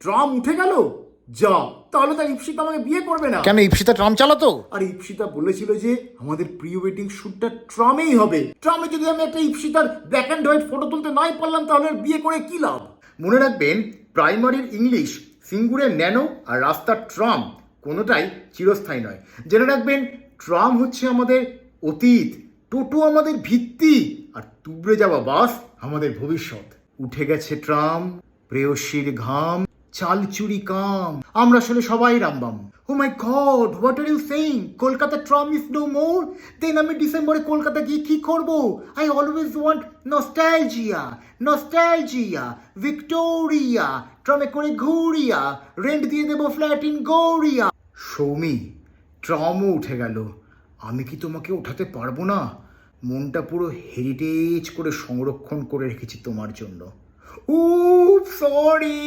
Tram উঠে গেল, যা তাহলে তো ইপসিতা আমাকে বিয়ে করবে না। কেন, ইপসিতা ট্রাম চালাতো? আর ইপসিতা বলেছিল যে আমাদের প্রি ওয়েডিং শ্যুটটা ট্রামেই হবে। ট্রামে যদি আমি একটা ইপসিতার ব্ল্যাক অ্যান্ড হোয়াইট ফটো তুলতে নাই পারলাম তাহলে আর বিয়ে করে কি লাভ। মনে রাখবেন, প্রাইমারির ইংলিশ, সিঙ্গুরের ন্যানো আর রাস্তার ট্রাম কোনোটাই চিরস্থায়ী নয়। জেনে রাখবেন, ট্রাম হচ্ছে আমাদের অতীত, টোটো আমাদের ভিত্তি, আর তুবড়ে যাওয়া বাস আমাদের ভবিষ্যৎ। উঠে গেছে ট্রাম, প্রেয়সীর ঘাম, চালচুরি কাম, আমরা আসলে সবাই রামবাম। Oh my god, what are you saying? Kolkata tram is no more. Then আমি ডিসেম্বরে কলকাতা গিয়ে কি করব? I always want nostalgia, nostalgia, Victoria, ট্রামে করে ঘুরিয়া, রেন্ট দিয়ে দেবো ফ্ল্যাট ইন গৌরিয়া। সৌমি, ট্রামও উঠে গেল, আমি কি তোমাকে ওঠাতে পারবো না? মনটা পুরো হেরিটেজ করে সংরক্ষণ করে রেখেছি তোমার জন্য। উপ সরি।